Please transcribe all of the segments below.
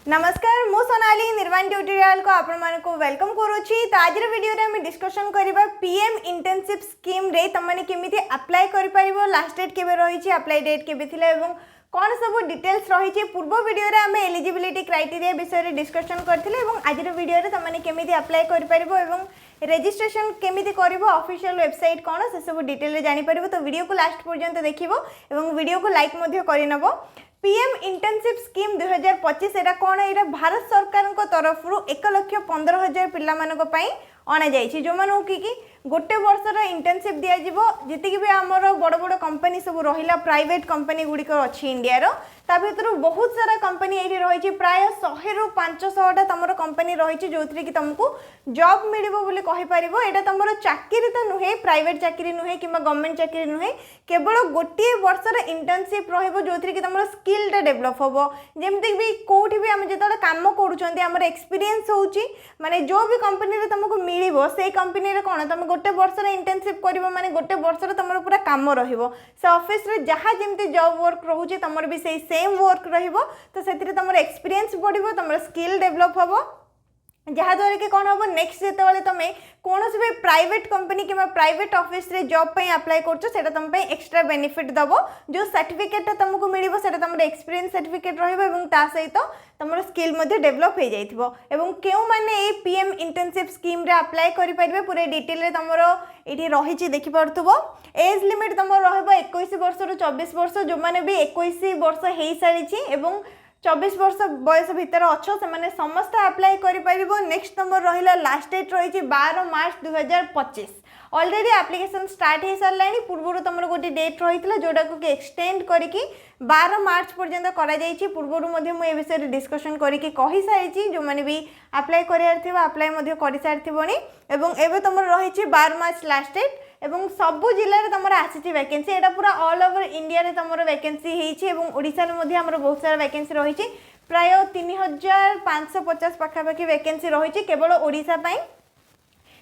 नमस्कार मु सोनाली निर्वाण ट्यूटोरियल को आपण मानको वेलकम करूची। तो आज वीडियो रे हम डिस्कशन करबा पीएम इंटर्नशिप स्कीम रे तमने केमिति अप्लाई करि परिबो, लास्ट डेट केबे रही छि, अप्लाई डेट केबे थिले एवं कौन सब डिटेल्स रही छि। पूर्व वीडियो रे हम एलिजिबिलिटी क्राइटेरिया विषय रे डिस्कशन करथिले एवं आज रो वीडियो रे तमने केमिति अप्लाई करि परिबो एवं रजिस्ट्रेशन केमिति करिवो, ऑफिशियल वेबसाइट कोन से सब डिटेल रे जानि परिबो। तो वीडियो को लास्ट पर्यंत देखिबो एवं वीडियो को लाइक मध्य करिनबो। पीएम इंटर्नशिप स्कीम 2025 एरा कोन एरा भारत सरकार को तरफ 1,15,000 पिला मानको पई अना जाइछि, जो मानो कि गोटे वर्षर इंटर्नशिप दिया जिवो। जति भी हमर बड़ बड़ कंपनी सब रहिला, प्राइवेट कंपनी गुडी को अछि इंडिया रो, ता भीतर बहुत सारा कंपनी एठी रही छि, प्राय 100 रु 500 टा तमरो कंपनी रही छि जोथि कि तुमको जॉब मिलिबो बोली कहि परिबो। एटा तमरो चाकरी त नुहे, प्राइवेट चाकरी नुहे किबा गवर्नमेंट चाकरी नुहे, केवल गोटे वर्षर इंटर्नशिप रहिबो जोथि कि तमरो स्किल टा डेवलप होबो। जेमति भी कोठी भी हम जेतले काम करूछंती हमर एक्सपीरियंस होउची, माने जो भी कंपनी रे तुमको मिलिबो से कंपनी रे कोन तुम गोटे वर्षर इंटर्नशिप करिवो, माने गोटे वर्षर तमरो पूरा काम रहिबो। से ऑफिस रे जहा जेमति जॉब वर्क रहउची तमर भी सेम वर्क रहिबो। तो सेतिरे तमर एक्सपीरियंस बढ़िबो, तमर स्किल डेवलप होबो, जहाँ द्वारा कि कौन हम नेक्स्ट जिते तुम कौन भी प्राइवेट कंपनी कि प्राइवेट ऑफिस रे जॉब पे अप्लाई कर तुम एक्स्ट्रा बेनिफिट दबो। जो सर्टिफिकेट तुमको मिलिबो सेटा तुम एक्सपीरियंस सर्टिफिकेट रहिबो एवं ता सहित तुम स्किल मध्य डेवलप हो जाइथिबो। एवं केउ माने ए पीएम इंटर्नशिप स्कीम रे अप्लाई करि परिबे पूरे डिटेल रे तुमरो एठी रहिछि देखि परथुबो। एज लिमिट तुम रहबो 21 वर्ष रु 24 वर्ष, जो माने भी 21 वर्ष हेई सारिछि एवं 24 वर्ष बयस भितर अच्छो से माने समस्त अप्लाई करि परिबो। नेक्स्ट नंबर रहिला लास्ट डेट रही 12 मार्च 2025। ऑलरेडी एप्लिकेशन स्टार्ट हो सारानी, पूर्व तुम गोटे डेट रही जोटा को एक्सटेंड करके 12 मार्च पर्यंत करा जाइछि। पूर्व मुझे विषय डिस्कशन करके कहि सारी, जो माने भी अप्लाई करार अप्लाई कर सारी एवं एवं तुम रही 12 मार्च लास्ट डेट एवं सबु जिले में तुम आसी वैकेंसी। एटा पूरा ऑल ओवर इंडिया रे तुम वैकेंसी होइछि एवं ओडिसा रे हमर बहुत सारा वैकेंसी रही प्राय 3550 पाखापाखि वैकेंसी रही केवल ओडिसा पई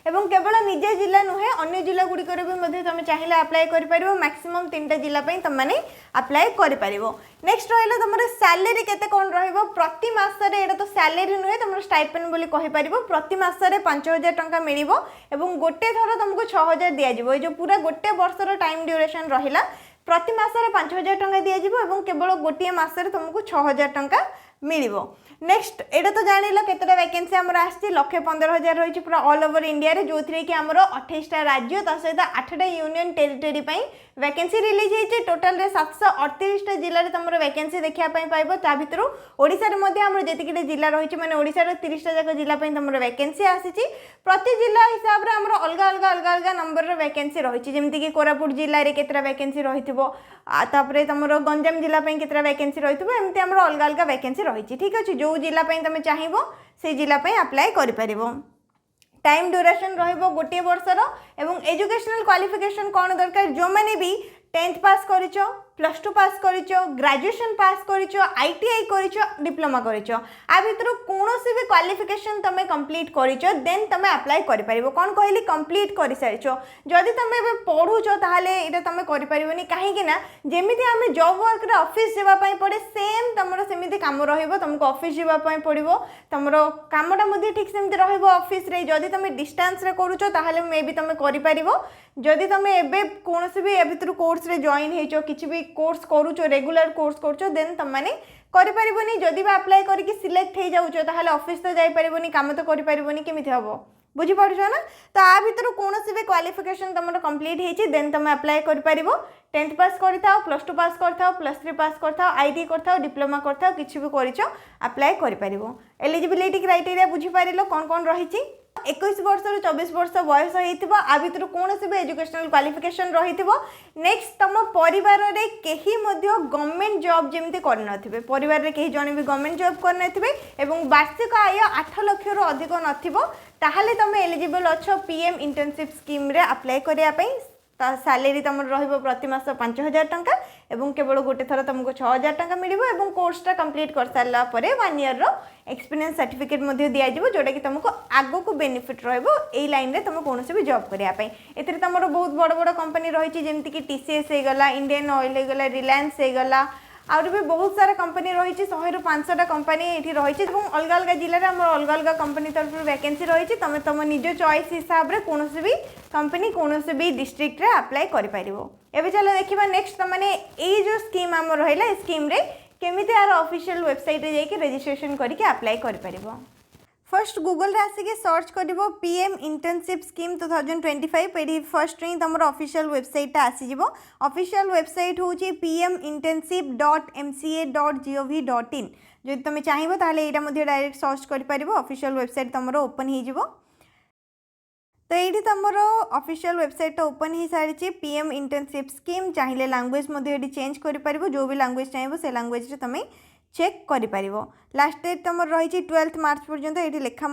एवं केवल निजे जिला नुहे अन्य जिला गुडी करे भी तुम चाहिए अप्लाई कर परिबो। मैक्सिमम 3टा जिला पई तुम माने अप्लाई कर परिबो। नेक्स्ट रहिला तुमर सैलरी केते कोन रहइबो प्रति मास रे। एटा तो सैलरी नुहे तुमर स्टाइपेंड बोली कहि परिबो। प्रति मास रे 5000 टंका मिलिबो एवं गोटे थरो तुमको 6000 दिया जिवो। ए जो पूरा गोटे वर्षर टाइम ड्यूरेशन रहिला प्रति मास रे 5000 टंका दिया जिवो एवं केवल गोटे मास रे तुमको 6000 टंका मिलिबो। नेक्स्ट एटा तो जानिला केतेटा वैकेंसी हमर आछि 1,15,000 रही पूरा ऑल ओवर इंडिया रे, जो थी कि हमर 28टा राज्य ता सहित 8टा यूनियन टेरिटरी पई वैकेंसी रिलीज होइछि। टोटल रे 738टा जिल्ला रे तमरो वैकेंसी देखिया पई पाइबो। ता भितरु ओडिसा रे मध्ये हमर जेतिकिटे जिल्ला रहिछि माने ओडिसा रे 30टा जाक जिल्ला पई तमरो वैकेंसी आसीछि। प्रति जिल्ला हिसाब रे हमर अलगा अलगा अलगा अलगा नंबर रे वैकेंसी रहिछि, जेमति कि कोरापुट जिल्ला रे केतरा वैकेंसी रहिथिबो, तापरे तमरो गंजाम जिल्ला पई केतरा वैकेंसी रहिथिबो, एमति हमर अलगा अलगा वैकेंसी रहिछि। ठीक अछि, जो जिला पई तमे चाहिबो से जिला पई अप्लाई करि परिबो। टाइम ड्यूरेशन रहिबो गोटे वर्षर एवं एजुकेशनल क्वालिफिकेशन कौन दरकार, जो माने भी 10th पास करिचो, +2 पास करिचो, ग्रेजुएशन पास करिचो, आईटीआई करिचो, डिप्लोमा करिचो, आ भितर कोनोसी भी क्वालिफिकेशन तमे कंप्लीट करिचो देन तमे अप्लाई करि परिबो। कोन कहली कंप्लीट करि सारिचो, जदि तमे बे पढुचो ताहाले एटा तमे करि परिबोनी। काहे कि ना जेमिति हमें जॉब वर्क रे ऑफिस जेबा पई पड़े सेम तमरो सेमिति काम रहिबो। तुमको ऑफिस जेबा पई पड़िबो, तमरो कामटा मध्ये ठीक सेमिति रहिबो ऑफिस रे। जदि तमे डिस्टेंस रे करूचो ताहाले मे बी तमे करि परिबो। जदि तमे एबे कोनोसी भी ए भितर कोर्स रे जॉइन हेचो, किछि भी कोर्स करूचो, रेगुलर कोर्स करूचो, देन तुम माने करि परिबोनी। जदि बा अप्लाई करके सिलेक्ट हे जाउचो ताहाले ऑफिस तो जाई परिबोनी, काम तो करि परिबोनी, केमिति हबो बुझी पड़छो ना। तो आ भितर कोनोसी भी क्वालिफिकेशन तमरो कंप्लीट हेछि देन तुम अप्लाई करि परिबो। 10th pass करथाओ, +2 pass करथाओ, +3 pass करथाओ, IT करथाओ, diploma करथाओ, किछि भी करिचो अप्लाई करि परिबो। एलिजिबिलिटी क्राइटेरिया बुझी पारिलो कोन कोन रहिछि। 21 वर्ष रु 24 वर्ष बयस होइथिबो, आ भितर कोनोसी भी एजुकेशनल क्वालिफिकेशन रहिथिबो। नेक्स्ट तम परिवार रे केही मध्ये गवर्नमेंट जॉब जेमति करन नथिबे, परिवार रे केही जने भी गवर्नमेंट जॉब करन नथिबे एवं वार्षिक आय 8 लाख रु अधिक नथिबो, ताहाले तमे एलिजिबल अछो पीएम इंटर्नशिप स्कीम रे अप्लाई करिया पई। सैलरी तुम रहिबो प्रति मास 5000 टंका एवं केवल गोटे थर तुमको 6000 टंका मिलिबो एवं कोर्सटा कंप्लीट कर सारला परे 1 ईयर रो एक्सपीरियंस सर्टिफिकेट मध्ये दिया जिवो, जोटा कि तुमको आगो को बेनिफिट रहइबो एई लाइन रे तुम कोनोसी भी जॉब करिया पई। एतरे तुमरो बहुत बड़ बड़ कंपनी रहिछि, जेमति कि टीसीएस हे गला, इंडियन ऑयल हे गला, रिलायंस हे गला, आउर भी बहुत सारा कंपनी रही 100 रु 500 कंपनी ये रही अलग अलग जिले में अलग अलग कंपनी तरफ वैकेंसी रही तुम तुम निज चॉइस हिसाब से कौन भी कंपनी कौन भी डिस्ट्रिक्ट रे अप्लाई कर एबे चलो देखिबा नेक्स्ट तमने ए जो स्कीम आम रहिला स्कीम रे केमिति यार ऑफिशियल वेबसाइट रे जाके रजिस्ट्रेशन करके अप्लाई कर परिबो। फर्स्ट गूगल रे आसिके सर्च करिवो पीएम इंटर्नशिप स्कीम 2025 पेडी फर्स्ट रे तमरो ऑफिशियल वेबसाइट आसी जिवो। ऑफिशियल वेबसाइट होची pminternship.mca.gov.in जो तुम चाहिबो ताले एटा मध्ये डायरेक्ट सर्च कर परिबो ऑफिशियल वेबसाइट तमरो ओपन ही जिवो। तो ये तुम ऑफिशियल वेबसाइट ओपन हो सारी पीएम इंटर्नशिप स्कीम चाहिए लैंग्वेज ये चेंज कर जो भी लैंग्वेज चाहिए से लैंग्वेज तुम चेक कर लास्ट डेट तुम रही 12 मार्च पर्यंत ये लेखा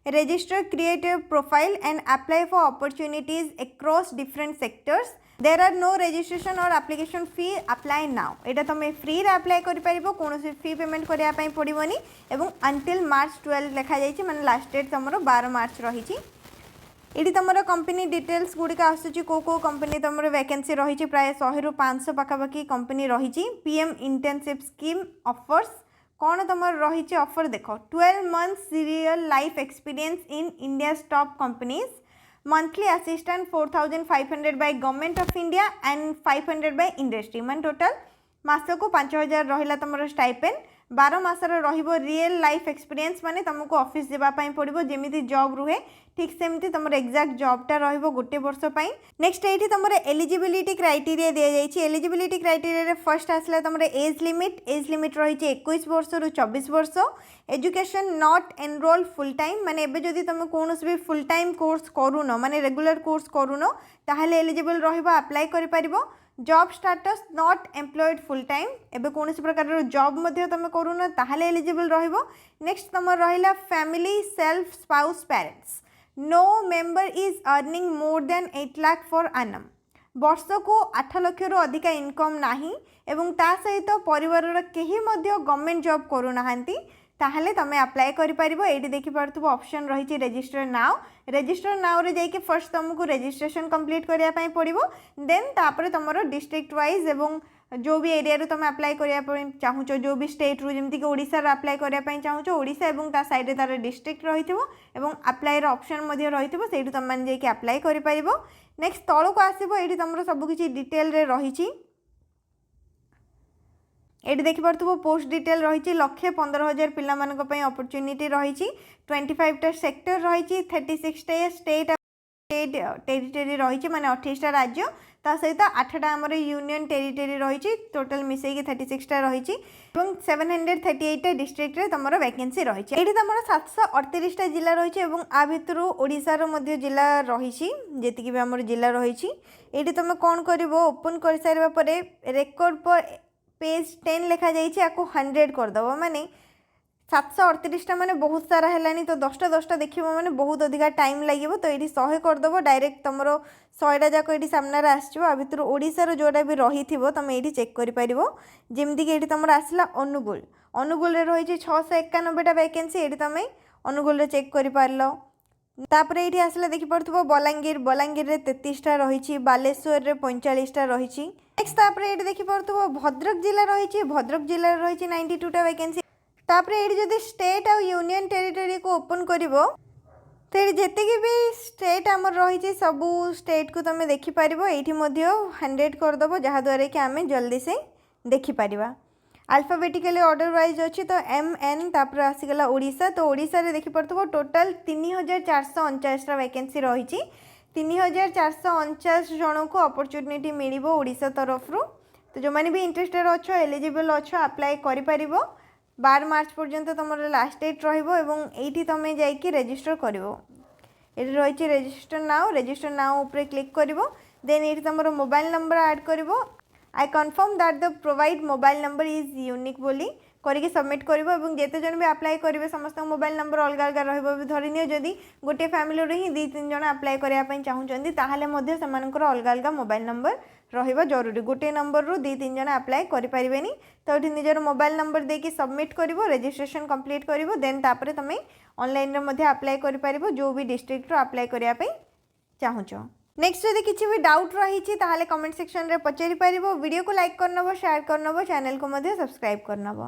register create a profile and apply for opportunities across different sectors there are no registration और एप्लिकेशन फी अप्लाई नाउ यहाँ तुम फ्री रे अप्लाई कर कौन फी पेमेंट करने पड़ोनी और अंटिल मार्च 12 लिखा जाइए माने लास्ट डेट तुम 12 मार्च रही। ये तुम कंपनी डिटेल्स गुड़िक आसूँ कौ कंपनी तुम वैकेंसी रही प्राय 100 रु 500 पाखापाखि कंपनी रही पीएम इंटर्नशिप स्कीम ऑफर्स कौन तुम रही ऑफर देख 12 months real life experience in India top companies monthly assistant 4500 by government of India and 500 by industry मान टोटल मासको 5000 रहा तुम स्टाइपेंड 12 मासर रियल लाइफ एक्सपीरियंस माने तुमको ऑफिस जावाई पड़ो जमी जॉब रुहे ठीक सेमती तुम एक्जाक्ट जॉबटा रोटे वर्ष नेक्स्ट ये तुम एलिजिबिलिटी क्राइटेरिया दि जाइए। एलिजिबिलिटी क्राइटेरिया फर्स्ट आसला तुम एज लिमिट रही 21 वर्ष रु 24 वर्ष education not enrol full time माने एबे जदि तुम कौन भी फुल टाइम कोर्स करूनो माने रेगुलर कोर्स करूनो ताहले एलिजिबल रहिबो अप्लाई करि परिबो। Job status not employed full time एबे कौन प्रकार जॉब मध्य तुम करूनो ताहले एलिजिबल रहिबो। नेक्स्ट तुम रहिला family self spouse parents know member is earning more than 8 lakh for annum वर्ष को 8 लाख रु अधिक इनकम नाही एवं ता सहित परिवार केही मध्य गवर्नमेंट जॉब करू नाहंती ताहले तुम अप्लाई कर पारिबो। एठी देखि पारथुबो ऑप्शन रही रजिस्टर नाउ रे जाइके फर्स्ट तुमको रजिस्ट्रेशन कंप्लीट करिया पई पड़िबो देन तापरे तुमरो डिस्ट्रिक्ट वाइज एवं जो भी एरिया रू तुम अप्लाई करिया चाहूँ जो भी स्टेट रू जमती कि ओडिसा रो अप्लाई करिया चाहूँ ओडिसा एवं ता साइड तार डिस्ट्रिक्ट रहिथिबो एवं अप्लाई रो ऑप्शन मध्ये रहिथिबो सेठी तुम मान जाइके अप्लाई करि पारिबो। नेक्स्ट तळो को आसीबो एठी तुमरो सब किछि डिटेल रे रहिछि एटी देखि पारथुबो पोस्ट डिटेल रही 1,15,000 पिला मानक पई अपॉर्चुनिटी रही 25टा सेक्टर रही 36टा स्टेट टेरिटरी रही माने 28टा राज्य ता सहित 8टा आमर यूनियन टेरिटरी रही टोटल मिसेकी 36टा रही 738टा डिस्ट्रिक्ट रे तुम वैकेंसी रही ये तुम 738टा जिला रही आ भितर ओडिशार मध्य जिला रही जी भी आम जिला रही ये तुम कौन कर ओपन कर सारा पर रेकर्ड पर पेज 10 लिखा जाइए आपको 100 करदेव माने 738टा माने बहुत सारा है तो 10टा देखिए माने बहुत अधिक टाइम लगे तो ये 100 करदेव डायरेक्ट तुम 100टा जाक ये सामने आसो आ भर ओडार जोटा भी रही तुम ये चेक कर जमीक ये तुम आसला अनुगुल रही 691टा वैकेंसी ये तुम अनुगुल चेक कर पार तापर ये आसला देखिपो बलांगीर रे 33टा रही बालेश्वर रे 45टा रही नेक्स्ट तापर ये देखिपो भद्रक जिला रही भद्रक जिले रही 92टा वैकेंसी तापर ये जदि स्टेट आ यूनियन टेरिटरी को ओपन करिवो तो ये जितकी भी स्टेट आमर रही सबू स्टेट को तुम देखिपार ये 100 करदेव जहाद्वारा कि आम जल्दी से देखिपर अल्फाबेटिकली ऑर्डर वाइज अच्छी तो MN तापर आसीगला ओडिशा तो ओडिशा रे देखिपो टोटल 3,449टा वैकेंसी रही 3,449 जन को अपॉर्चुनिटी मिल ओडिशा तरफ तो जो मैंने भी इंटरेस्टेड अच्छो एलिजिबल अच्छो अप्लाई कर 12 मार्च पर्यंत तुम लास्ट डेट रही तुम जाकि रजिस्टर कर ये रही रजिस्टर नाउ ऊपर क्लिक कर देन ये तुम मोबाइल नंबर ऐड कर I confirm that the provide mobile number is unique बोली करके सबमिट कर जिते जन भी अप्लाई करेंगे समस्त मोबाइल नंबर अलग अलग रही धरनी जदि गोटे फैमिली ही 2-3 जन अप्लाई करने चाहूँगी ताहले अलग अलग मोबाइल नंबर रहिबा जरूरी गोटे नंबर रू 2-3 जन अप्लाई करें तो ये निजर मोबाइल नंबर देके सबमिट करिवो रजिस्ट्रेशन कंप्लीट करिवो देन तापरे तुम ऑनलाइन रे मध्ये अप्लाई करि पारिबो जो भी डिस्ट्रिक्ट रो अप्लाई करिया पे चाहूचो। नेक्स्ट जदि किसी भी डाउट रही ताहले कमेंट सेक्शन रे पचारि पारिबो वीडियो को लाइक करनबो शेयर करनबो चैनल को मध्य सब्सक्राइब करनबो।